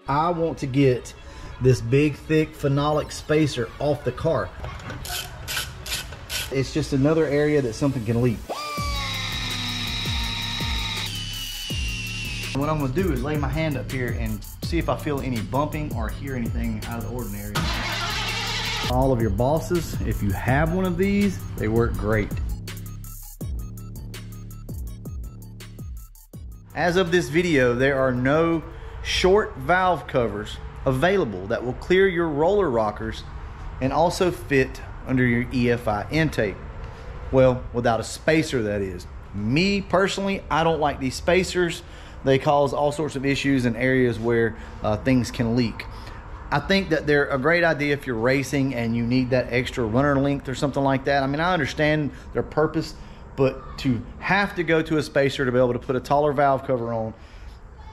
I want to get this big, thick phenolic spacer off the car. It's just another area that something can leak. What I'm gonna do is lay my hand up here and see if I feel any bumping or hear anything out of the ordinary. All of your bosses, if you have one of these, they work great. As of this video, there are no short valve covers available that will clear your roller rockers and also fit under your EFI intake. Well, without a spacer, that is. Me personally, I don't like these spacers. They cause all sorts of issues in areas where things can leak. I think that they're a great idea if you're racing and you need that extra runner length or something like that. I mean, I understand their purpose, but to have to go to a spacer to be able to put a taller valve cover on,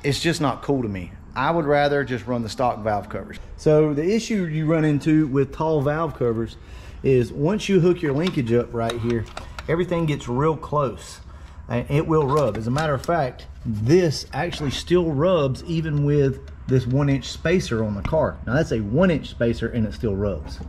it's just not cool to me. I would rather just run the stock valve covers. So the issue you run into with tall valve covers is once you hook your linkage up right here, everything gets real close and it will rub. As a matter of fact, this actually still rubs even with this 1-inch spacer on the car. Now that's a 1-inch spacer and it still rubs.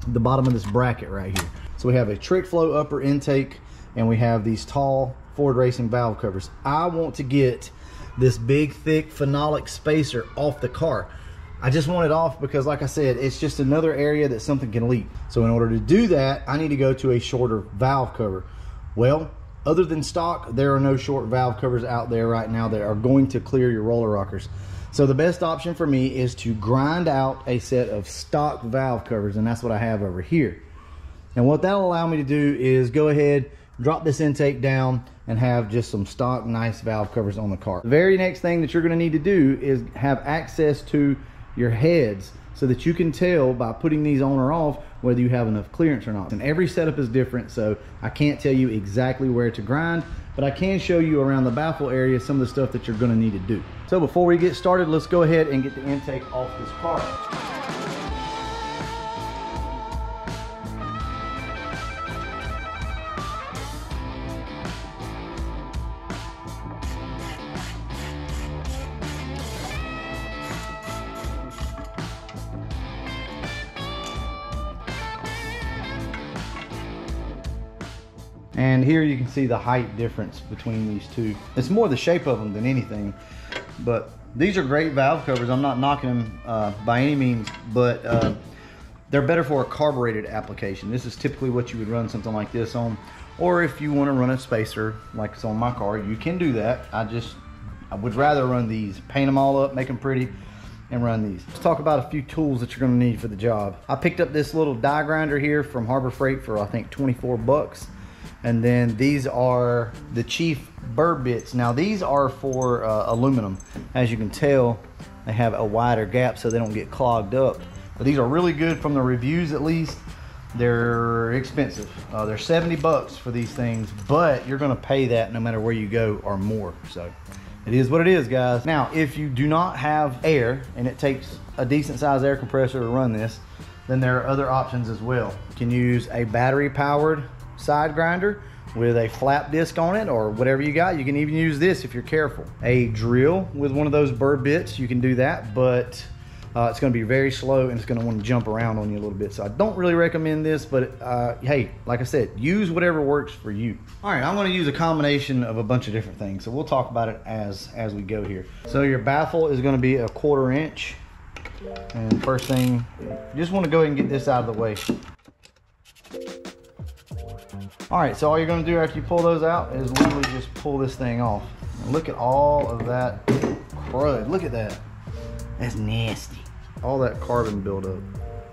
The bottom of this bracket right here. So we have a trick flow upper intake and we have these tall Ford Racing valve covers. I want to get this big, thick phenolic spacer off the car. I just want it off because, like I said, it's just another area that something can leak. So in order to do that, I need to go to a shorter valve cover. Well, other than stock, there are no short valve covers out there right now that are going to clear your roller rockers. So the best option for me is to grind out a set of stock valve covers, and that's what I have over here. And what that'll allow me to do is go ahead, drop this intake down, and have just some stock nice valve covers on the car. The very next thing that you're going to need to do is have access to your heads so that you can tell by putting these on or off whether you have enough clearance or not. And every setup is different, so I can't tell you exactly where to grind, but I can show you around the baffle area some of the stuff that you're going to need to do. So before we get started, let's go ahead and get the intake off this car. And here you can see the height difference between these two. It's more the shape of them than anything, but these are great valve covers. I'm not knocking them by any means, but they're better for a carbureted application. This is typically what you would run something like this on, or if you want to run a spacer like it's on my car, you can do that. I would rather run these, paint them all up, make them pretty, and run these. Let's talk about a few tools that you're going to need for the job. I picked up this little die grinder here from Harbor Freight for I think 24 bucks. And then these are the Chief burr bits. Now these are for aluminum. As you can tell, they have a wider gap so they don't get clogged up. But these are really good from the reviews at least. They're expensive. They're 70 bucks for these things, but you're gonna pay that no matter where you go or more. So it is what it is, guys. Now, if you do not have air and it takes a decent sized air compressor to run this, then there are other options as well. You can use a battery powered side grinder with a flap disc on it or whatever you got. You can even use this if you're careful. A drill with one of those burr bits, you can do that, but it's going to be very slow and it's going to want to jump around on you a little bit. So I don't really recommend this, but hey, like I said, use whatever works for you. All right, I'm going to use a combination of a bunch of different things, so we'll talk about it as we go here. So your baffle is going to be a 1/4 inch, and first thing, you just want to go ahead and get this out of the way. All right, so all you're gonna do after you pull those out is literally just pull this thing off. And look at all of that crud. Look at that. That's nasty. All that carbon buildup.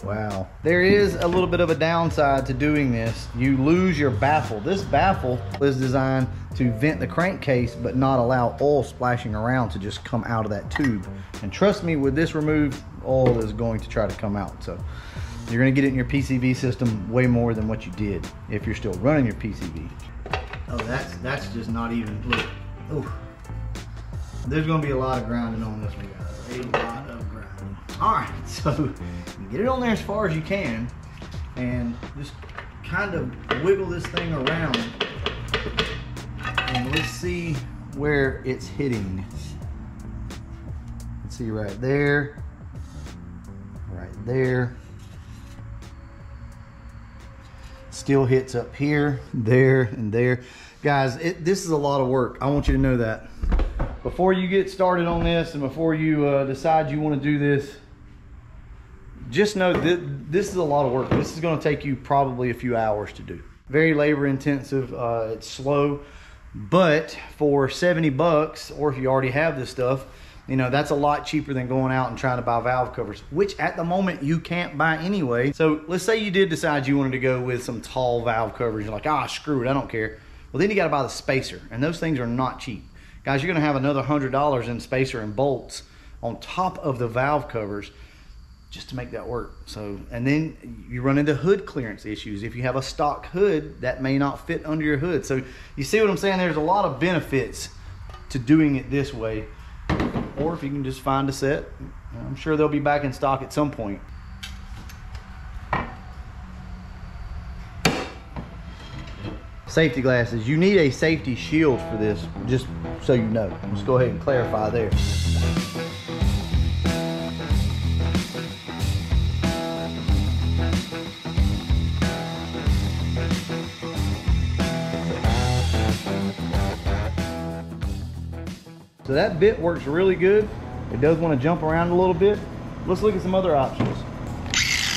Wow. There is a little bit of a downside to doing this. You lose your baffle. This baffle is designed to vent the crankcase but not allow oil splashing around to just come out of that tube. And trust me, with this removed, oil is going to try to come out. So you're going to get it in your PCV system way more than what you did if you're still running your PCV. Oh, that's just not even, look. Oh, there's going to be a lot of grinding on this one, guys. A lot of grinding. All right, so get it on there as far as you can and just kind of wiggle this thing around and let's see where it's hitting. Let's see right there, right there. Still hits up here, there, and there. Guys, this is a lot of work. I want you to know that. Before you get started on this and before you decide you want to do this, just know that this is a lot of work. This is going to take you probably a few hours to do. Very labor intensive. It's slow, but for 70 bucks, or if you already have this stuff, you know, that's a lot cheaper than going out and trying to buy valve covers, which at the moment you can't buy anyway. So let's say you did decide you wanted to go with some tall valve covers. You're like, ah, screw it, I don't care. Well, then you got to buy the spacer, and those things are not cheap. Guys, you're going to have another $100 in spacer and bolts on top of the valve covers just to make that work. So, and then you run into hood clearance issues. If you have a stock hood, that may not fit under your hood. So you see what I'm saying? There's a lot of benefits to doing it this way. Or if you can just find a set, I'm sure they'll be back in stock at some point. Safety glasses. You need a safety shield for this, just so you know. Let's go ahead and clarify there. So that bit works really good. It does want to jump around a little bit. Let's look at some other options.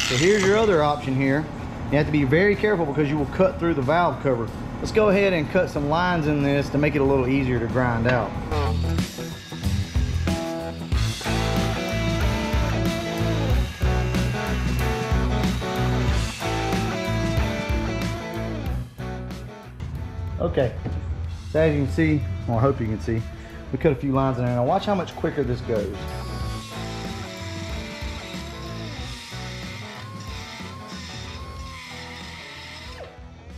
So here's your other option here. You have to be very careful because you will cut through the valve cover. Let's go ahead and cut some lines in this to make it a little easier to grind out. Okay, so as you can see, or I hope you can see, we cut a few lines in there. Now watch how much quicker this goes.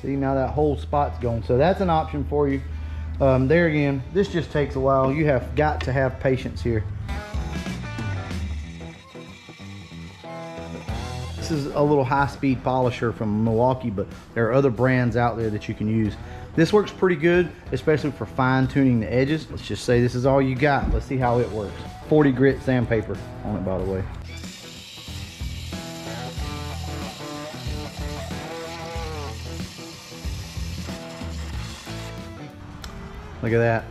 See, now that whole spot's going. So that's an option for you. There again, this just takes a while. You have got to have patience here. This is a little high-speed polisher from Milwaukee, but there are other brands out there that you can use. This works pretty good, especially for fine-tuning the edges. Let's just say this is all you got. Let's see how it works. 40 grit sandpaper on it, by the way. Look at that.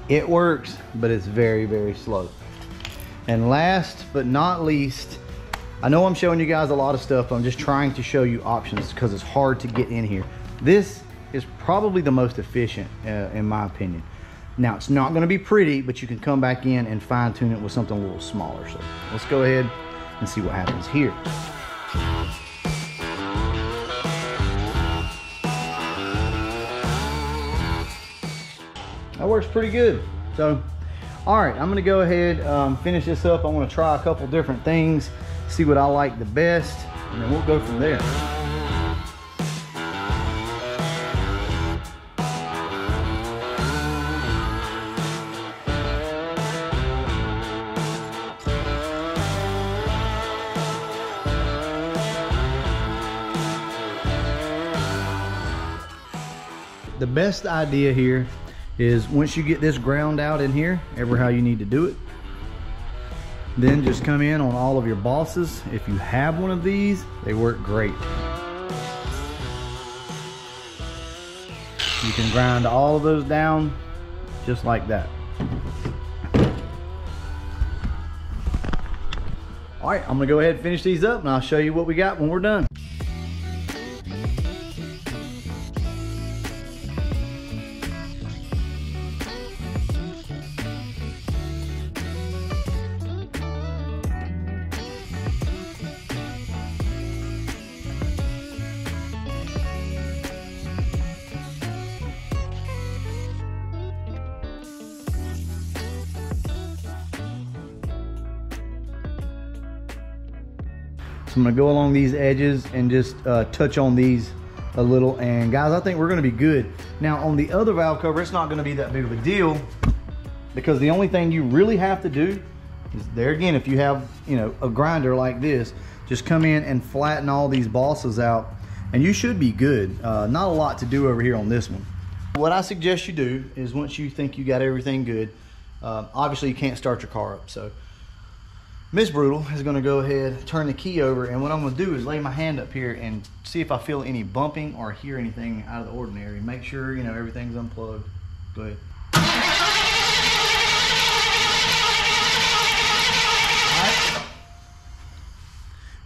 It works, but it's very, very slow. And last but not least, I know I'm showing you guys a lot of stuff. I'm just trying to show you options because it's hard to get in here. This is probably the most efficient in my opinion. Now, it's not going to be pretty, but you can come back in and fine tune it with something a little smaller. So let's go ahead and see what happens here. That works pretty good. So, all right, I'm gonna go ahead, finish this up. I wanna try a couple different things, see what I like the best, and then we'll go from there. The best idea here is once you get this ground out in here, ever how you need to do it, then just come in on all of your bosses. If you have one of these, they work great. You can grind all of those down just like that. All right, I'm gonna go ahead and finish these up and I'll show you what we got when we're done. So I'm gonna go along these edges and just touch on these a little. And guys, I think we're gonna be good. Now on the other valve cover, it's not gonna be that big of a deal because the only thing you really have to do is, there again, if you have, you know, a grinder like this, just come in and flatten all these bosses out and you should be good. Not a lot to do over here on this one. What I suggest you do is once you think you got everything good, obviously you can't start your car up. So Miss Brutal is going to go ahead, turn the key over, and what I'm going to do is lay my hand up here and see if I feel any bumping or hear anything out of the ordinary. Make sure, you know, everything's unplugged. Go ahead. All right.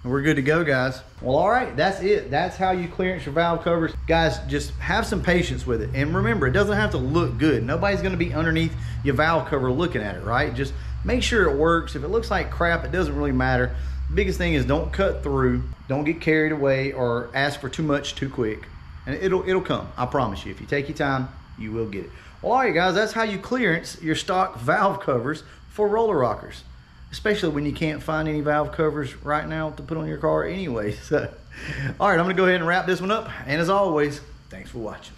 And we're good to go, guys. Well, all right, that's it. That's how you clearance your valve covers. Guys, just have some patience with it. And remember, it doesn't have to look good. Nobody's going to be underneath your valve cover looking at it, right? Just make sure it works. If it looks like crap, it doesn't really matter. The biggest thing is don't cut through, don't get carried away, or ask for too much too quick. And it'll come, I promise you. If you take your time, you will get it. Well, all right, guys, that's how you clearance your stock valve covers for roller rockers, especially when you can't find any valve covers right now to put on your car anyway. So, all right, I'm gonna go ahead and wrap this one up. And as always, thanks for watching.